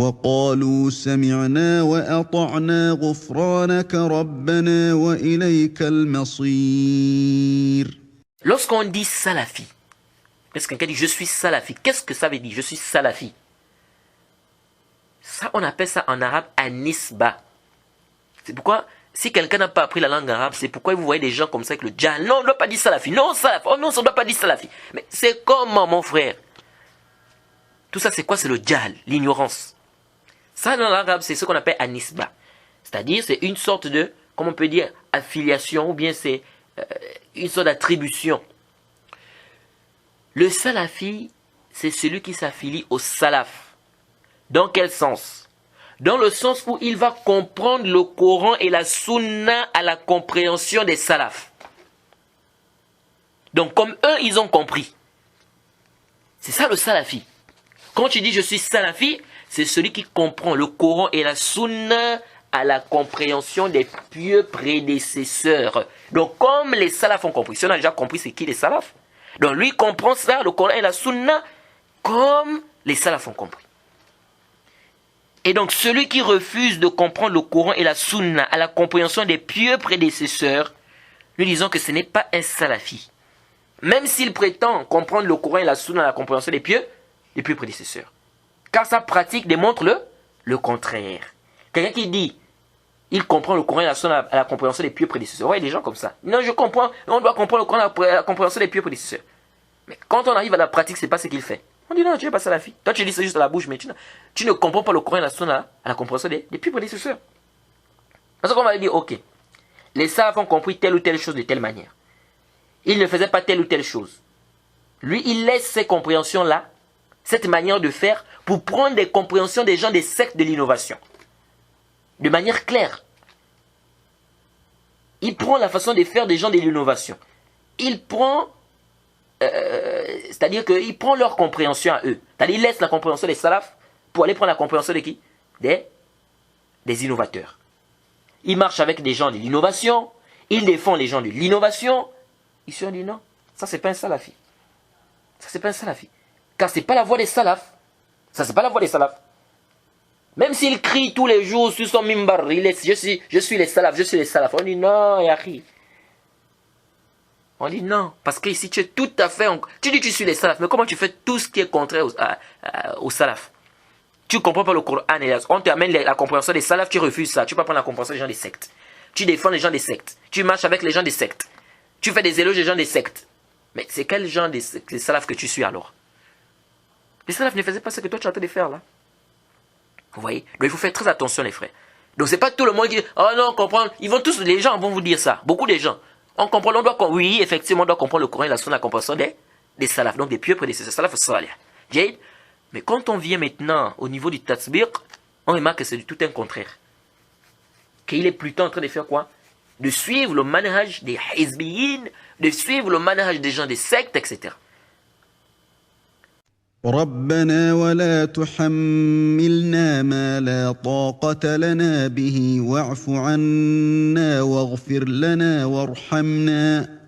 وقالوا سمعنا وأطعنا غفرانك ربنا وإليك المصير. Lorsqu'on dit salafi, parce que quelqu'un dit je suis salafi, qu'est-ce que ça veut dire je suis salafi? Ça, on appelle ça en arabe anisba. C'est pourquoi, si quelqu'un n'a pas appris la langue arabe, c'est pourquoi vous voyez des gens comme ça avec le djal. Non, on ne doit pas dire salafi. Non, salafi. Oh non, ça ne doit pas dire salafi. Mais c'est comment, mon frère? Tout ça, c'est quoi? C'est le djal, l'ignorance. Ça, dans l'arabe, c'est ce qu'on appelle anisba. C'est-à-dire, c'est une sorte de, comment on peut dire, affiliation, ou bien c'est une sorte d'attribution. Le salafi, c'est celui qui s'affilie au salaf. Dans quel sens? Dans le sens où il va comprendre le Coran et la Sunna à la compréhension des salafs. Donc comme eux, ils ont compris. C'est ça le salafi. Quand tu dis je suis salafi, c'est celui qui comprend le Coran et la Sunna à la compréhension des pieux prédécesseurs. Donc comme les salafs ont compris, si on a déjà compris c'est qui les salafs, donc lui comprend ça, le Coran et la Sunna, comme les salafs ont compris. Et donc, celui qui refuse de comprendre le Coran et la Sunna à la compréhension des pieux prédécesseurs, nous disons que ce n'est pas un salafi. Même s'il prétend comprendre le Coran et la Sunna à la compréhension des pieux prédécesseurs. Car sa pratique démontre le contraire. Quelqu'un qui dit, il comprend le Coran et la Sunna à la compréhension des pieux prédécesseurs. Ouais, il y a des gens comme ça. Non, je comprends, on doit comprendre le Coran à la compréhension des pieux prédécesseurs. Mais quand on arrive à la pratique, ce n'est pas ce qu'il fait. On dit non, tu n'es pas salafi. Toi, tu dis ça juste à la bouche, mais tu ne comprends pas le Coran et la Sunna à la compréhension des pieux prédécesseurs. Parce qu'on va dire, ok, les salafs ont compris telle ou telle chose de telle manière. Ils ne faisaient pas telle ou telle chose. Lui, il laisse ces compréhensions-là, cette manière de faire, pour prendre des compréhensions des gens des sectes de l'innovation. De manière claire. Il prend la façon de faire des gens de l'innovation. Il prend... c'est-à-dire qu'il prend leur compréhension à eux. C'est-à-dire qu'il laisse la compréhension des salafs pour aller prendre la compréhension de qui? Des innovateurs. Il marche avec des gens de l'innovation, il défend les gens de l'innovation. Ici on dit non, ça c'est pas un salafi. Ça c'est pas un salafi. Car c'est pas la voix des salafs. Ça c'est pas la voix des salafs. Même s'il crie tous les jours sur son mimbar, je suis les salafs, je suis les salafs. On dit non, Yahri. On dit non, parce que ici tu es tout à fait... Tu dis que tu suis les salafs, mais comment tu fais tout ce qui est contraire aux salafs? Tu ne comprends pas le Coran. On te amène la compréhension des salafs, tu refuses ça. Tu ne peux pas prendre la compréhension des gens des sectes. Tu défends les gens des sectes. Tu marches avec les gens des sectes. Tu fais des éloges des gens des sectes. Mais c'est quel genre des salafs que tu suis alors? Les salafs ne faisaient pas ce que toi tu es en train de faire là. Vous voyez? Donc il faut faire très attention les frères. Donc c'est pas tout le monde qui dit, oh non, comprendre. Ils vont tous, les gens vont vous dire ça. Beaucoup de gens. On comprend, oui, effectivement, on doit comprendre le Coran et la Sunna, la compréhension des salafs, donc des pieux prédécesseurs, salaf salih. Jade. Mais quand on vient maintenant au niveau du tatsbiq, on remarque que c'est du tout un contraire. Qu'il est plutôt en train de faire quoi? De suivre le manhaj des hizbiyin, de suivre le manhaj des gens des sectes, etc. ربنا ولا تحملنا ما لا طاقة لنا به واعف عنا واغفر لنا وارحمنا